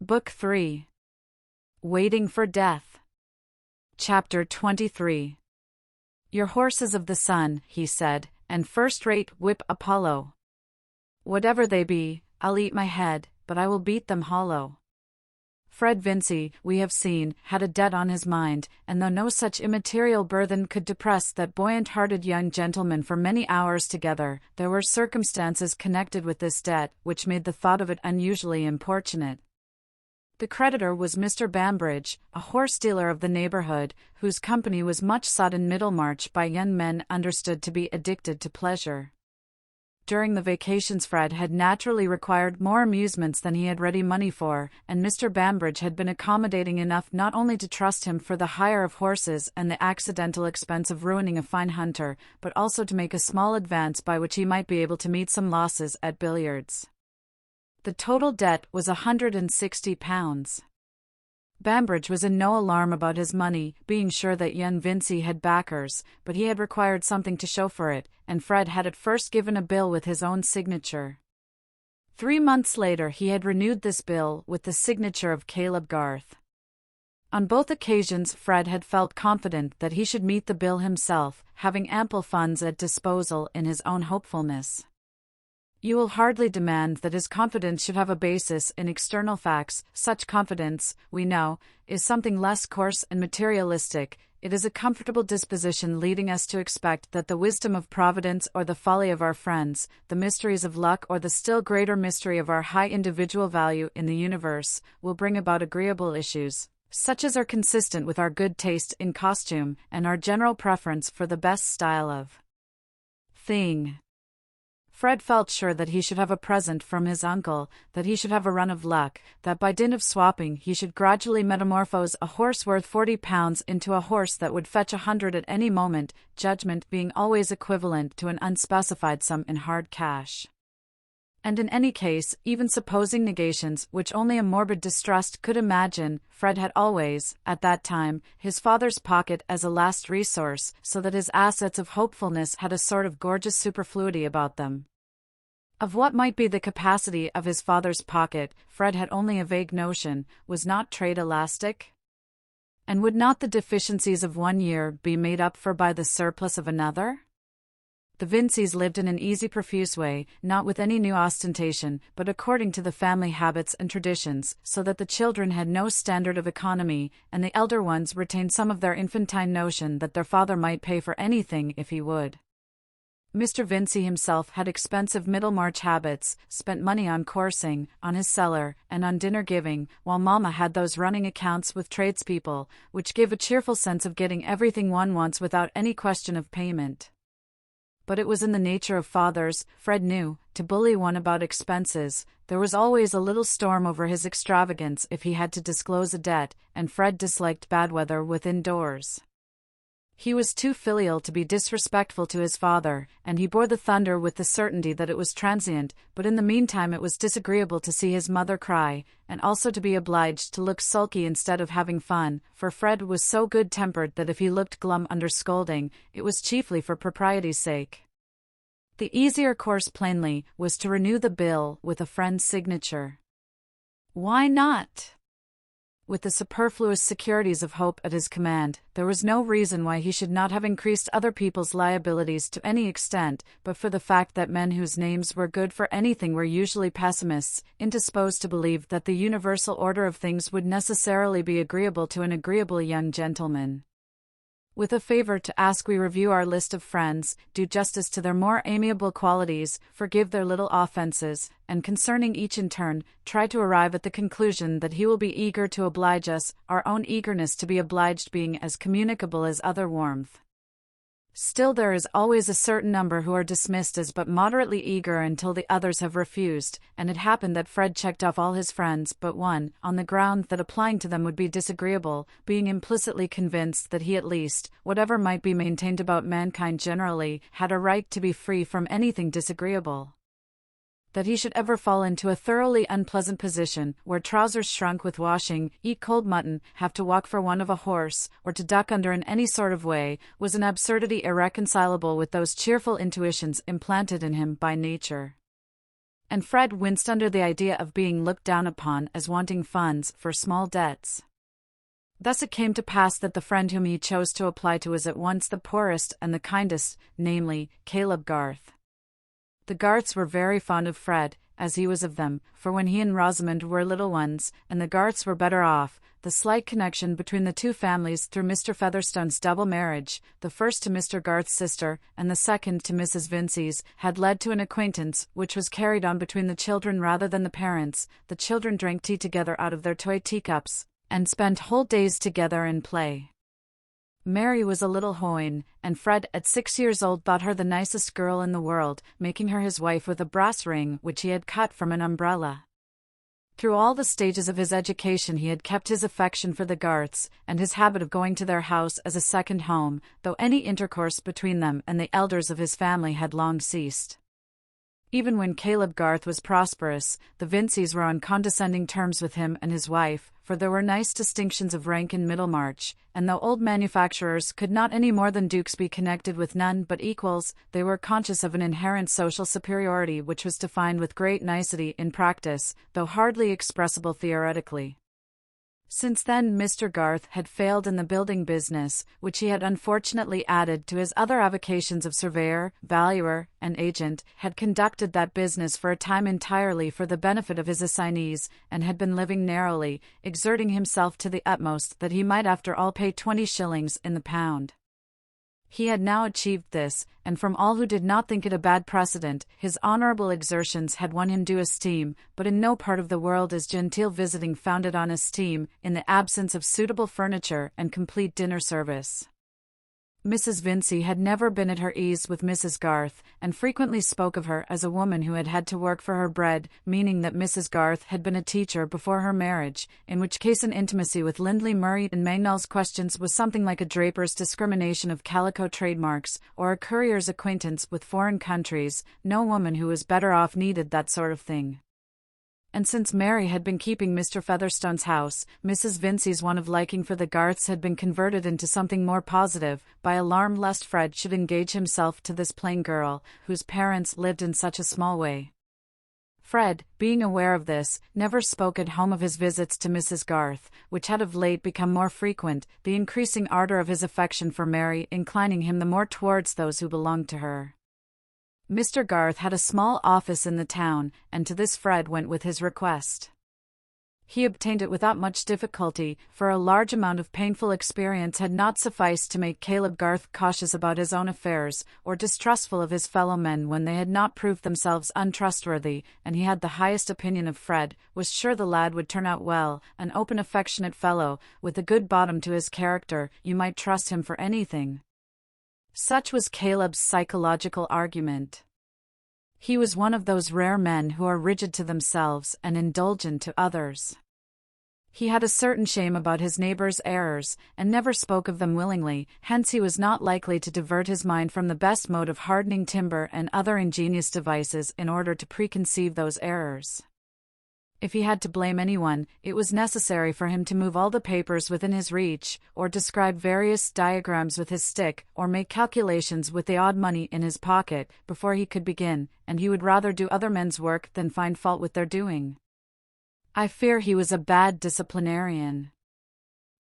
Book 3. Waiting for Death. Chapter 23. Your horses of the sun, he said, and first-rate whip Apollo. Whatever they be, I'll eat my head, but I will beat them hollow. Fred Vincy, we have seen, had a debt on his mind, and though no such immaterial burthen could depress that buoyant-hearted young gentleman for many hours together, there were circumstances connected with this debt which made the thought of it unusually importunate. The creditor was Mr. Bambridge, a horse-dealer of the neighbourhood, whose company was much sought in Middlemarch by young men understood to be addicted to pleasure. During the vacations Fred had naturally required more amusements than he had ready money for, and Mr. Bambridge had been accommodating enough not only to trust him for the hire of horses and the accidental expense of ruining a fine hunter, but also to make a small advance by which he might be able to meet some losses at billiards. The total debt was £160. Bambridge was in no alarm about his money, being sure that young Vincy had backers, but he had required something to show for it, and Fred had at first given a bill with his own signature. 3 months later he had renewed this bill with the signature of Caleb Garth. On both occasions Fred had felt confident that he should meet the bill himself, having ample funds at disposal in his own hopefulness. You will hardly demand that his confidence should have a basis in external facts. Such confidence, we know, is something less coarse and materialistic. It is a comfortable disposition leading us to expect that the wisdom of Providence or the folly of our friends, the mysteries of luck or the still greater mystery of our high individual value in the universe, will bring about agreeable issues, such as are consistent with our good taste in costume and our general preference for the best style of thing. Fred felt sure that he should have a present from his uncle, that he should have a run of luck, that by dint of swapping he should gradually metamorphose a horse worth £40 into a horse that would fetch 100 at any moment, judgment being always equivalent to an unspecified sum in hard cash. And in any case, even supposing negations which only a morbid distrust could imagine, Fred had always, at that time, his father's pocket as a last resource, so that his assets of hopefulness had a sort of gorgeous superfluity about them. Of what might be the capacity of his father's pocket, Fred had only a vague notion. Was not trade elastic? And would not the deficiencies of one year be made up for by the surplus of another? The Vincys lived in an easy, profuse way, not with any new ostentation, but according to the family habits and traditions, so that the children had no standard of economy, and the elder ones retained some of their infantine notion that their father might pay for anything if he would. Mr. Vincy himself had expensive Middlemarch habits, spent money on coursing, on his cellar, and on dinner-giving, while Mamma had those running accounts with tradespeople, which give a cheerful sense of getting everything one wants without any question of payment. But it was in the nature of fathers, Fred knew, to bully one about expenses. There was always a little storm over his extravagance if he had to disclose a debt, and Fred disliked bad weather within doors. He was too filial to be disrespectful to his father, and he bore the thunder with the certainty that it was transient, but in the meantime it was disagreeable to see his mother cry, and also to be obliged to look sulky instead of having fun, for Fred was so good-tempered that if he looked glum under scolding, it was chiefly for propriety's sake. The easier course, plainly, was to renew the bill with a friend's signature. Why not? With the superfluous securities of hope at his command, there was no reason why he should not have increased other people's liabilities to any extent, but for the fact that men whose names were good for anything were usually pessimists, indisposed to believe that the universal order of things would necessarily be agreeable to an agreeable young gentleman. With a favor to ask, we review our list of friends, do justice to their more amiable qualities, forgive their little offenses, and concerning each in turn, try to arrive at the conclusion that he will be eager to oblige us, our own eagerness to be obliged being as communicable as other warmth. Still there is always a certain number who are dismissed as but moderately eager until the others have refused, and it happened that Fred checked off all his friends but one, on the ground that applying to them would be disagreeable, being implicitly convinced that he at least, whatever might be maintained about mankind generally, had a right to be free from anything disagreeable. That he should ever fall into a thoroughly unpleasant position, wear trousers shrunk with washing, eat cold mutton, have to walk for want of a horse, or to duck under in any sort of way, was an absurdity irreconcilable with those cheerful intuitions implanted in him by nature. and Fred winced under the idea of being looked down upon as wanting funds for small debts. Thus it came to pass that the friend whom he chose to apply to was at once the poorest and the kindest, namely, Caleb Garth. The Garths were very fond of Fred, as he was of them, for when he and Rosamond were little ones, and the Garths were better off, the slight connection between the two families through Mr. Featherstone's double marriage, the first to Mr. Garth's sister, and the second to Mrs. Vincey's, had led to an acquaintance which was carried on between the children rather than the parents. The children drank tea together out of their toy teacups, and spent whole days together in play. Mary was a little hoyden, and Fred at 6 years old thought her the nicest girl in the world, making her his wife with a brass ring which he had cut from an umbrella. Through all the stages of his education he had kept his affection for the Garths, and his habit of going to their house as a second home, though any intercourse between them and the elders of his family had long ceased. Even when Caleb Garth was prosperous, the Vinceys were on condescending terms with him and his wife, for there were nice distinctions of rank in Middlemarch, and though old manufacturers could not any more than dukes be connected with none but equals, they were conscious of an inherent social superiority which was defined with great nicety in practice, though hardly expressible theoretically. Since then Mr. Garth had failed in the building business, which he had unfortunately added to his other avocations of surveyor, valuer, and agent, had conducted that business for a time entirely for the benefit of his assignees, and had been living narrowly, exerting himself to the utmost that he might after all pay 20 shillings in the pound. He had now achieved this, and from all who did not think it a bad precedent, his honourable exertions had won him due esteem, but in no part of the world is genteel visiting founded on esteem, in the absence of suitable furniture and complete dinner service. Mrs. Vincey had never been at her ease with Mrs. Garth, and frequently spoke of her as a woman who had had to work for her bread, meaning that Mrs. Garth had been a teacher before her marriage, in which case an intimacy with Lindley Murray and Mangnall's questions was something like a draper's discrimination of calico trademarks, or a courier's acquaintance with foreign countries. No woman who was better off needed that sort of thing. And since Mary had been keeping Mr. Featherstone's house, Mrs. Vincey's one of liking for the Garths had been converted into something more positive, by alarm lest Fred should engage himself to this plain girl, whose parents lived in such a small way. Fred, being aware of this, never spoke at home of his visits to Mrs. Garth, which had of late become more frequent, the increasing ardour of his affection for Mary inclining him the more towards those who belonged to her. Mr. Garth had a small office in the town, and to this Fred went with his request. He obtained it without much difficulty, for a large amount of painful experience had not sufficed to make Caleb Garth cautious about his own affairs, or distrustful of his fellow men when they had not proved themselves untrustworthy, and he had the highest opinion of Fred, was sure the lad would turn out well, an open affectionate fellow, with a good bottom to his character, you might trust him for anything. Such was Caleb's psychological argument. He was one of those rare men who are rigid to themselves and indulgent to others. He had a certain shame about his neighbours' errors, and never spoke of them willingly, hence he was not likely to divert his mind from the best mode of hardening timber and other ingenious devices in order to preconceive those errors. If he had to blame anyone, it was necessary for him to move all the papers within his reach, or describe various diagrams with his stick, or make calculations with the odd money in his pocket, before he could begin, and he would rather do other men's work than find fault with their doing. I fear he was a bad disciplinarian.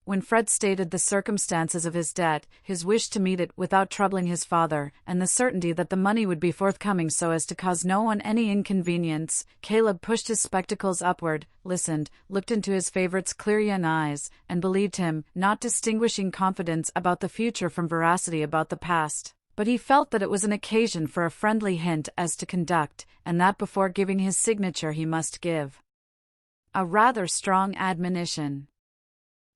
When Fred stated the circumstances of his debt, his wish to meet it without troubling his father, and the certainty that the money would be forthcoming so as to cause no one any inconvenience, Caleb pushed his spectacles upward, listened, looked into his favourite's clear young eyes, and believed him, not distinguishing confidence about the future from veracity about the past. But he felt that it was an occasion for a friendly hint as to conduct, and that before giving his signature he must give a rather strong admonition.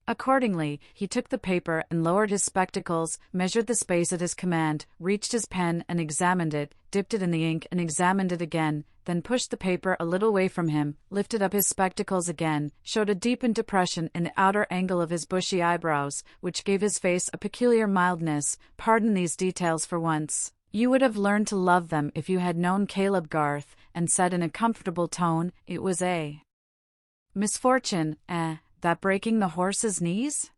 Accordingly, he took the paper and lowered his spectacles, measured the space at his command, reached his pen and examined it, dipped it in the ink and examined it again, then pushed the paper a little way from him, lifted up his spectacles again, showed a deepened depression in the outer angle of his bushy eyebrows, which gave his face a peculiar mildness. Pardon these details for once. You would have learned to love them if you had known Caleb Garth, and said in a comfortable tone, it was a misfortune, that breaking the horse's knees?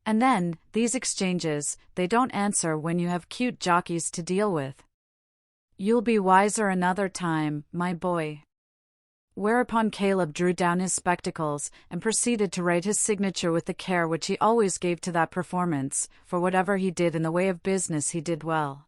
And then, these exchanges, they don't answer when you have cute jockeys to deal with. You'll be wiser another time, my boy." Whereupon Caleb drew down his spectacles and proceeded to write his signature with the care which he always gave to that performance, for whatever he did in the way of business he did well.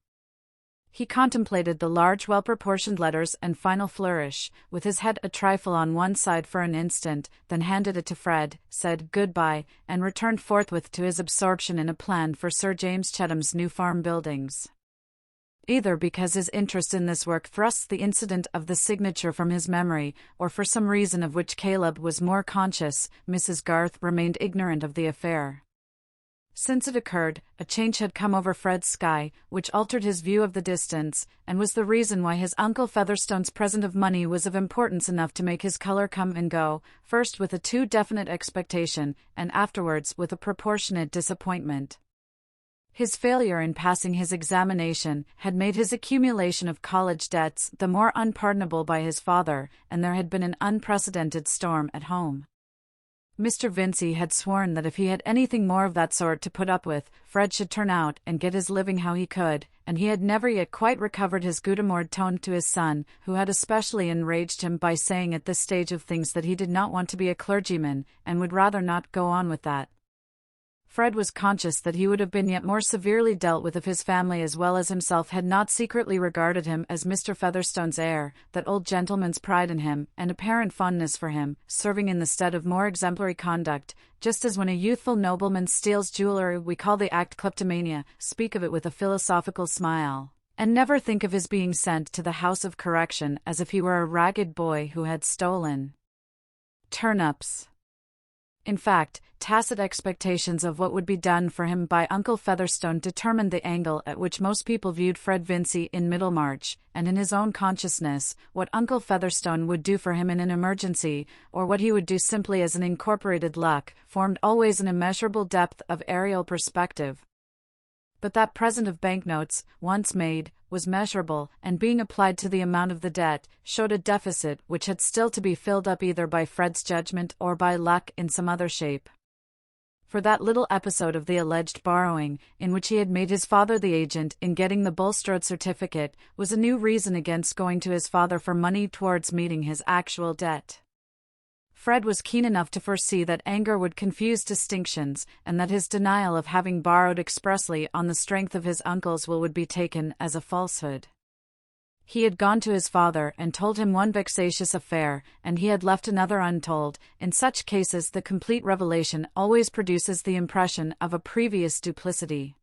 He contemplated the large well-proportioned letters and final flourish, with his head a trifle on one side for an instant, then handed it to Fred, said "Goodbye," and returned forthwith to his absorption in a plan for Sir James Chetham's new farm buildings. Either because his interest in this work thrusts the incident of the signature from his memory, or for some reason of which Caleb was more conscious, Mrs. Garth remained ignorant of the affair. Since it occurred, a change had come over Fred's sky, which altered his view of the distance, and was the reason why his Uncle Featherstone's present of money was of importance enough to make his color come and go, first with a too definite expectation, and afterwards with a proportionate disappointment. His failure in passing his examination had made his accumulation of college debts the more unpardonable by his father, and there had been an unprecedented storm at home. Mr. Vincey had sworn that if he had anything more of that sort to put up with, Fred should turn out and get his living how he could, and he had never yet quite recovered his good-humoured tone to his son, who had especially enraged him by saying at this stage of things that he did not want to be a clergyman, and would rather not go on with that. Fred was conscious that he would have been yet more severely dealt with if his family as well as himself had not secretly regarded him as Mr. Featherstone's heir, that old gentleman's pride in him, and apparent fondness for him, serving in the stead of more exemplary conduct, just as when a youthful nobleman steals jewellery we call the act kleptomania, speak of it with a philosophical smile, and never think of his being sent to the house of correction as if he were a ragged boy who had stolen turnips. In fact, tacit expectations of what would be done for him by Uncle Featherstone determined the angle at which most people viewed Fred Vincey in Middlemarch, and in his own consciousness, what Uncle Featherstone would do for him in an emergency, or what he would do simply as an incorporated luck, formed always an immeasurable depth of aerial perspective. But that present of banknotes, once made, was measurable, and being applied to the amount of the debt, showed a deficit which had still to be filled up either by Fred's judgment or by luck in some other shape. For that little episode of the alleged borrowing, in which he had made his father the agent in getting the Bulstrode certificate, was a new reason against going to his father for money towards meeting his actual debt. Fred was keen enough to foresee that anger would confuse distinctions, and that his denial of having borrowed expressly on the strength of his uncle's will would be taken as a falsehood. He had gone to his father and told him one vexatious affair, and he had left another untold. In such cases the complete revelation always produces the impression of a previous duplicity.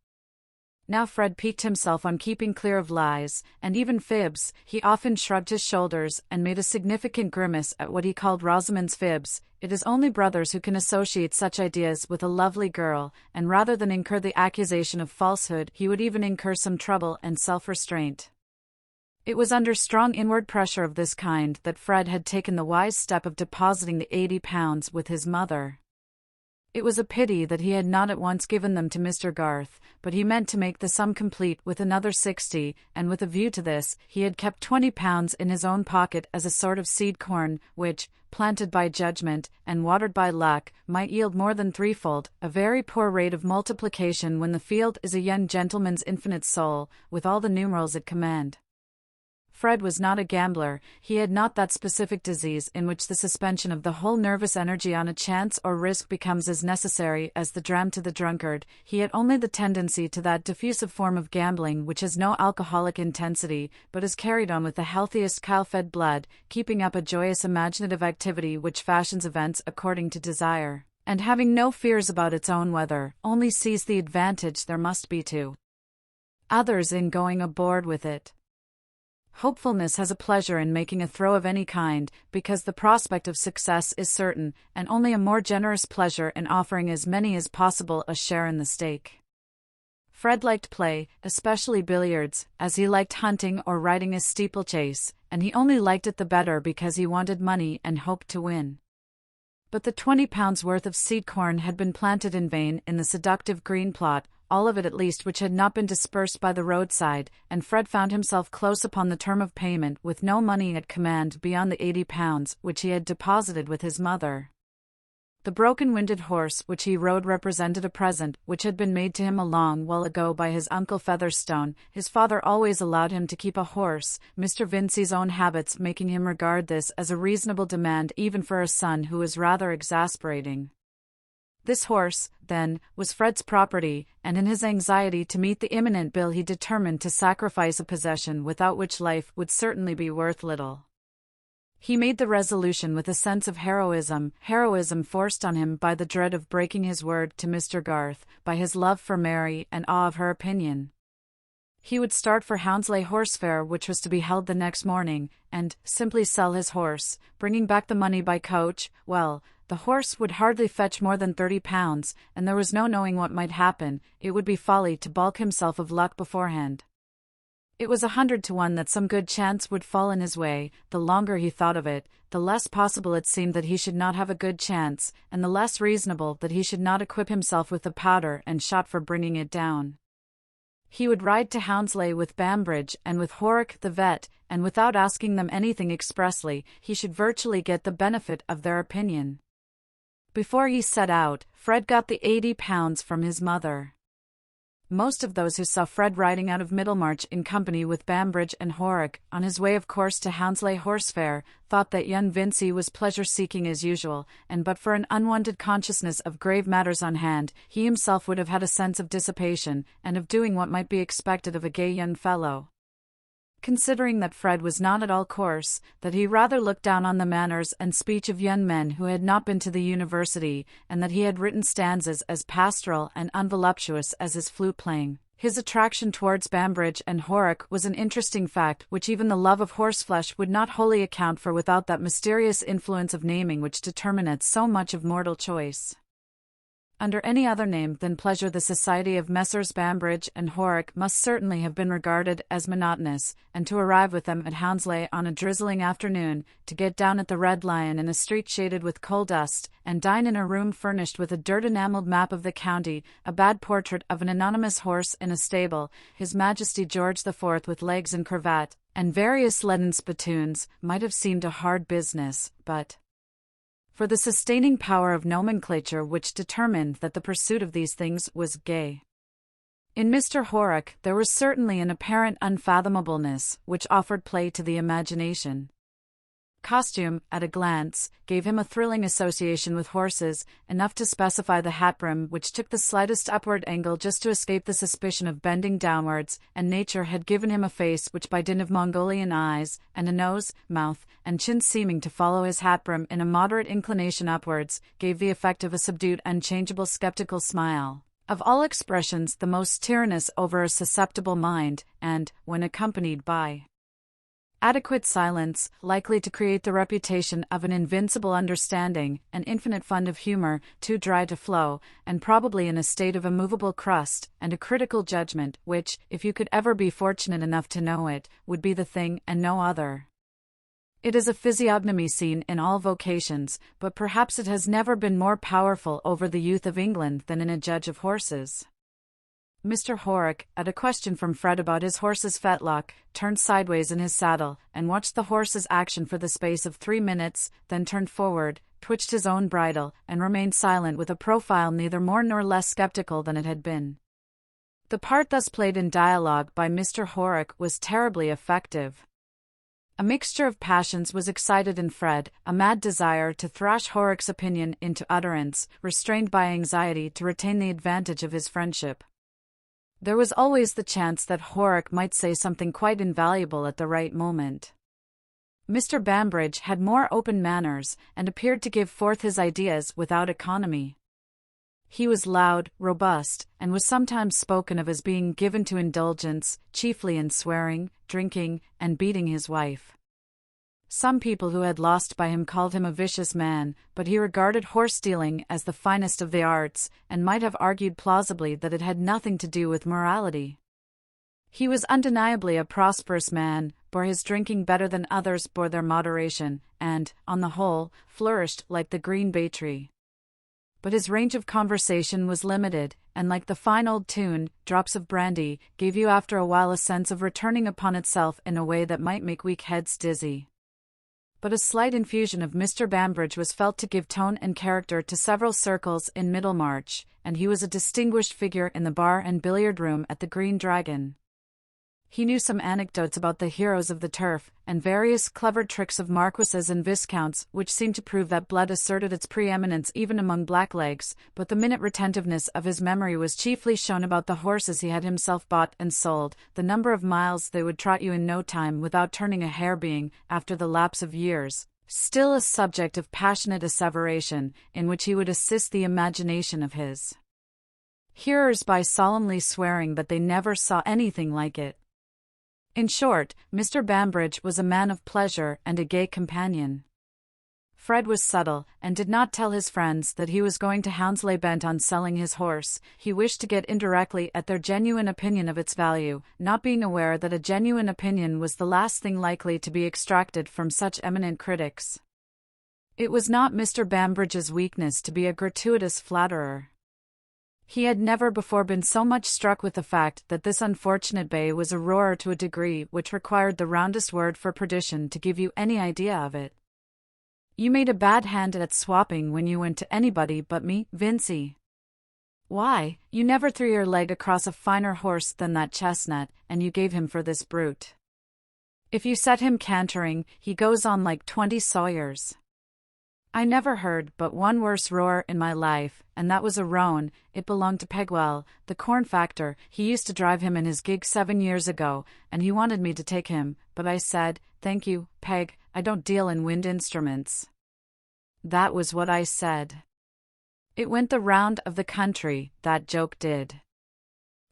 Now Fred piqued himself on keeping clear of lies, and even fibs. He often shrugged his shoulders and made a significant grimace at what he called Rosamond's fibs. It is only brothers who can associate such ideas with a lovely girl, and rather than incur the accusation of falsehood he would even incur some trouble and self-restraint. It was under strong inward pressure of this kind that Fred had taken the wise step of depositing the £80 with his mother. It was a pity that he had not at once given them to Mr. Garth, but he meant to make the sum complete with another 60, and with a view to this, he had kept £20 in his own pocket as a sort of seed corn, which, planted by judgment, and watered by luck, might yield more than threefold, a very poor rate of multiplication when the field is a young gentleman's infinite soul, with all the numerals at command. Fred was not a gambler. He had not that specific disease in which the suspension of the whole nervous energy on a chance or risk becomes as necessary as the dram to the drunkard. He had only the tendency to that diffusive form of gambling which has no alcoholic intensity, but is carried on with the healthiest cow-fed blood, keeping up a joyous imaginative activity which fashions events according to desire, and having no fears about its own weather, only sees the advantage there must be to others in going aboard with it. Hopefulness has a pleasure in making a throw of any kind, because the prospect of success is certain, and only a more generous pleasure in offering as many as possible a share in the stake. Fred liked play, especially billiards, as he liked hunting or riding a steeplechase, and he only liked it the better because he wanted money and hoped to win. But the £20 worth of seed corn had been planted in vain in the seductive green plot, all of it at least which had not been dispersed by the roadside, and Fred found himself close upon the term of payment with no money at command beyond the £80 which he had deposited with his mother. The broken-winded horse which he rode represented a present which had been made to him a long while ago by his uncle Featherstone. His father always allowed him to keep a horse, Mr. Vincey's own habits making him regard this as a reasonable demand even for a son who was rather exasperating. This horse, then, was Fred's property, and in his anxiety to meet the imminent bill he determined to sacrifice a possession without which life would certainly be worth little. He made the resolution with a sense of heroism forced on him by the dread of breaking his word to Mr. Garth, by his love for Mary and awe of her opinion. He would start for Hounslow Horse Fair, which was to be held the next morning, and simply sell his horse, bringing back the money by coach. Well, the horse would hardly fetch more than £30, and there was no knowing what might happen. It would be folly to balk himself of luck beforehand. It was 100 to 1 that some good chance would fall in his way. The longer he thought of it, the less possible it seemed that he should not have a good chance, and the less reasonable that he should not equip himself with the powder and shot for bringing it down. He would ride to Hounslow with Bambridge and with Horrocks the vet, and without asking them anything expressly, he should virtually get the benefit of their opinion. Before he set out, Fred got the £80 from his mother. Most of those who saw Fred riding out of Middlemarch in company with Bambridge and Horrocks, on his way of course to Hounslow Horse Fair, thought that young Vincey was pleasure-seeking as usual, and but for an unwonted consciousness of grave matters on hand, he himself would have had a sense of dissipation, and of doing what might be expected of a gay young fellow. Considering that Fred was not at all coarse, that he rather looked down on the manners and speech of young men who had not been to the university, and that he had written stanzas as pastoral and unvoluptuous as his flute-playing, his attraction towards Bambridge and Horrocks was an interesting fact which even the love of horseflesh would not wholly account for without that mysterious influence of naming which determineth so much of mortal choice. Under any other name than pleasure the society of Messrs. Bambridge and Horrocks must certainly have been regarded as monotonous, and to arrive with them at Hounslow on a drizzling afternoon, to get down at the Red Lion in a street shaded with coal dust, and dine in a room furnished with a dirt-enamelled map of the county, a bad portrait of an anonymous horse in a stable, His Majesty George IV with legs and cravat, and various leaden spittoons, might have seemed a hard business, but for the sustaining power of nomenclature which determined that the pursuit of these things was gay. In Mr. Horrocks there was certainly an apparent unfathomableness which offered play to the imagination. Costume, at a glance, gave him a thrilling association with horses, enough to specify the hat brim which took the slightest upward angle just to escape the suspicion of bending downwards, and nature had given him a face which by dint of Mongolian eyes, and a nose, mouth, and chin seeming to follow his hat brim in a moderate inclination upwards, gave the effect of a subdued unchangeable sceptical smile, of all expressions the most tyrannous over a susceptible mind, and, when accompanied by adequate silence, likely to create the reputation of an invincible understanding, an infinite fund of humor, too dry to flow, and probably in a state of immovable crust, and a critical judgment, which, if you could ever be fortunate enough to know it, would be the thing and no other. It is a physiognomy seen in all vocations, but perhaps it has never been more powerful over the youth of England than in a judge of horses. Mr. Horrocks, at a question from Fred about his horse's fetlock, turned sideways in his saddle, and watched the horse's action for the space of 3 minutes, then turned forward, twitched his own bridle, and remained silent with a profile neither more nor less sceptical than it had been. The part thus played in dialogue by Mr. Horrocks was terribly effective. A mixture of passions was excited in Fred, a mad desire to thrash Horrocks' opinion into utterance, restrained by anxiety to retain the advantage of his friendship. There was always the chance that Horrocks might say something quite invaluable at the right moment. Mr. Bambridge had more open manners, and appeared to give forth his ideas without economy. He was loud, robust, and was sometimes spoken of as being given to indulgence, chiefly in swearing, drinking, and beating his wife. Some people who had lost by him called him a vicious man, but he regarded horse-stealing as the finest of the arts, and might have argued plausibly that it had nothing to do with morality. He was undeniably a prosperous man, bore his drinking better than others bore their moderation, and, on the whole, flourished like the green bay tree. But his range of conversation was limited, and like the fine old tune, drops of brandy, gave you after a while a sense of returning upon itself in a way that might make weak heads dizzy. But a slight infusion of Mr. Bambridge was felt to give tone and character to several circles in Middlemarch, and he was a distinguished figure in the bar and billiard room at the Green Dragon. He knew some anecdotes about the heroes of the turf, and various clever tricks of marquises and viscounts, which seemed to prove that blood asserted its preeminence even among blacklegs, but the minute retentiveness of his memory was chiefly shown about the horses he had himself bought and sold, the number of miles they would trot you in no time without turning a hair being, after the lapse of years, still a subject of passionate asseveration, in which he would assist the imagination of his hearers by solemnly swearing that they never saw anything like it. In short, Mr. Bambridge was a man of pleasure and a gay companion. Fred was subtle, and did not tell his friends that he was going to Hounslow bent on selling his horse. He wished to get indirectly at their genuine opinion of its value, not being aware that a genuine opinion was the last thing likely to be extracted from such eminent critics. It was not Mr. Bambridge's weakness to be a gratuitous flatterer. He had never before been so much struck with the fact that this unfortunate bay was a roarer to a degree which required the roundest word for perdition to give you any idea of it. You made a bad hand at swapping when you went to anybody but me, Vincey. Why, you never threw your leg across a finer horse than that chestnut, and you gave him for this brute. If you set him cantering, he goes on like 20 sawyers. I never heard but one worse roar in my life, and that was a roan. It belonged to Pegwell, the corn factor. He used to drive him in his gig 7 years ago, and he wanted me to take him, but I said, "Thank you, Peg, I don't deal in wind instruments." That was what I said. It went the round of the country, that joke did.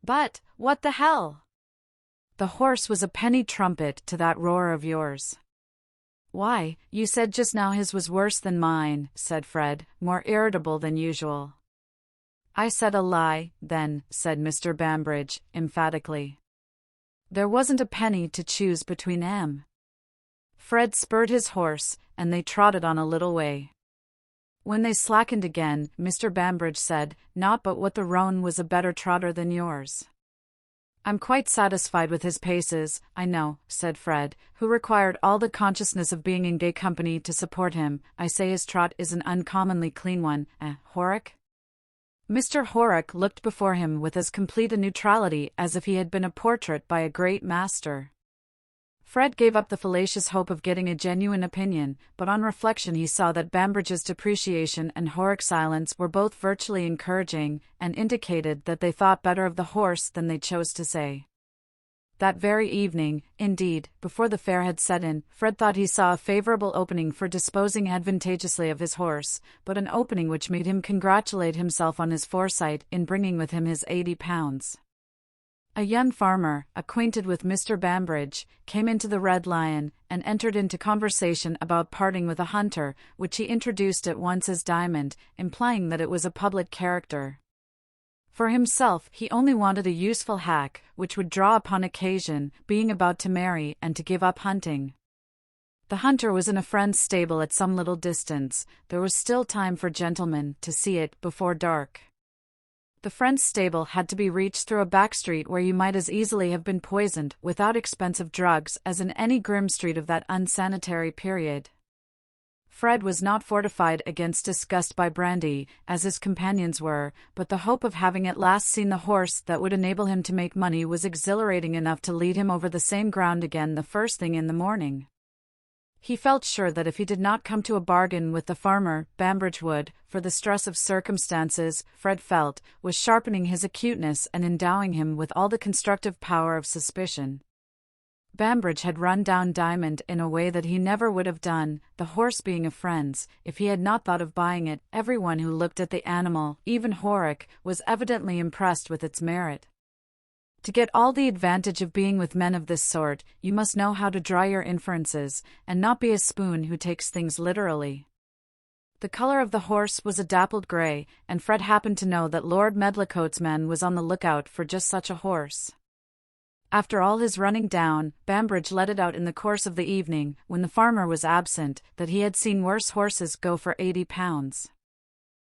But, what the hell? The horse was a penny trumpet to that roar of yours. Why, you said just now his was worse than mine, said Fred, more irritable than usual. I said a lie, then, said Mr. Bambridge, emphatically. There wasn't a penny to choose between 'em. Fred spurred his horse, and they trotted on a little way. When they slackened again, Mr. Bambridge said, "Not but what the roan was a better trotter than yours." "I'm quite satisfied with his paces, I know," said Fred, who required all the consciousness of being in gay company to support him. "I say his trot is an uncommonly clean one, Horrock?" Mr. Horrock looked before him with as complete a neutrality as if he had been a portrait by a great master. Fred gave up the fallacious hope of getting a genuine opinion, but on reflection he saw that Bambridge's depreciation and Horrock's silence were both virtually encouraging, and indicated that they thought better of the horse than they chose to say. That very evening, indeed, before the fair had set in, Fred thought he saw a favorable opening for disposing advantageously of his horse, but an opening which made him congratulate himself on his foresight in bringing with him his £80. A young farmer, acquainted with Mr. Bambridge, came into the Red Lion, and entered into conversation about parting with a hunter, which he introduced at once as Diamond, implying that it was a public character. For himself, he only wanted a useful hack, which would draw upon occasion, being about to marry and to give up hunting. The hunter was in a friend's stable at some little distance. There was still time for gentlemen to see it before dark. The friend's stable had to be reached through a back street where you might as easily have been poisoned without expensive drugs as in any grim street of that unsanitary period. Fred was not fortified against disgust by brandy, as his companions were, but the hope of having at last seen the horse that would enable him to make money was exhilarating enough to lead him over the same ground again the first thing in the morning. He felt sure that if he did not come to a bargain with the farmer, Bambridge would, for the stress of circumstances, Fred felt, was sharpening his acuteness and endowing him with all the constructive power of suspicion. Bambridge had run down Diamond in a way that he never would have done, the horse being a friend's. If he had not thought of buying it, everyone who looked at the animal, even Horrock, was evidently impressed with its merit. To get all the advantage of being with men of this sort, you must know how to draw your inferences, and not be a spoon who takes things literally. The color of the horse was a dappled grey, and Fred happened to know that Lord Medlicote's man was on the lookout for just such a horse. After all his running down, Bambridge let it out in the course of the evening, when the farmer was absent, that he had seen worse horses go for £80.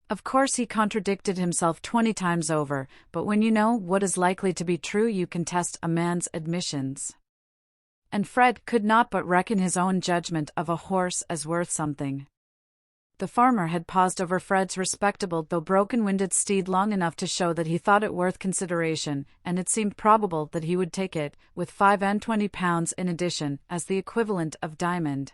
Of course he contradicted himself 20 times over, but when you know what is likely to be true you can test a man's admissions. And Fred could not but reckon his own judgment of a horse as worth something. The farmer had paused over Fred's respectable though broken-winded steed long enough to show that he thought it worth consideration, and it seemed probable that he would take it, with £25 in addition, as the equivalent of diamond.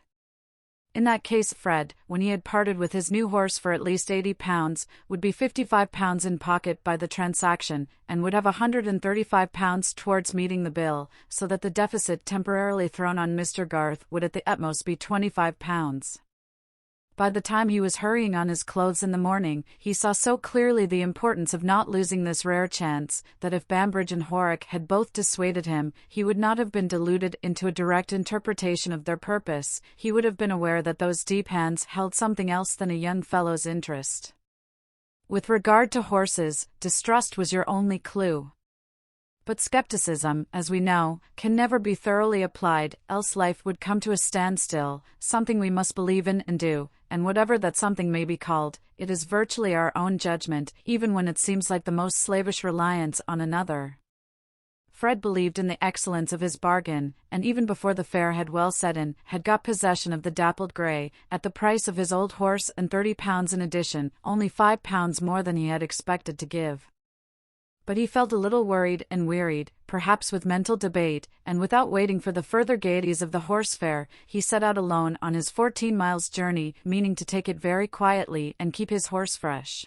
In that case Fred, when he had parted with his new horse for at least £80, would be £55 in pocket by the transaction, and would have £135 towards meeting the bill, so that the deficit temporarily thrown on Mr. Garth would at the utmost be £25. By the time he was hurrying on his clothes in the morning, he saw so clearly the importance of not losing this rare chance, that if Bambridge and Horrocks had both dissuaded him, he would not have been deluded into a direct interpretation of their purpose. He would have been aware that those deep hands held something else than a young fellow's interest. With regard to horses, distrust was your only clue. But skepticism, as we know, can never be thoroughly applied, else life would come to a standstill. Something we must believe in and do, and whatever that something may be called, it is virtually our own judgment, even when it seems like the most slavish reliance on another. Fred believed in the excellence of his bargain, and even before the fair had well set in, had got possession of the dappled grey, at the price of his old horse and £30 in addition, only £5 more than he had expected to give. But he felt a little worried and wearied, perhaps with mental debate, and without waiting for the further gaieties of the horse fair, he set out alone on his 14 miles journey, meaning to take it very quietly and keep his horse fresh.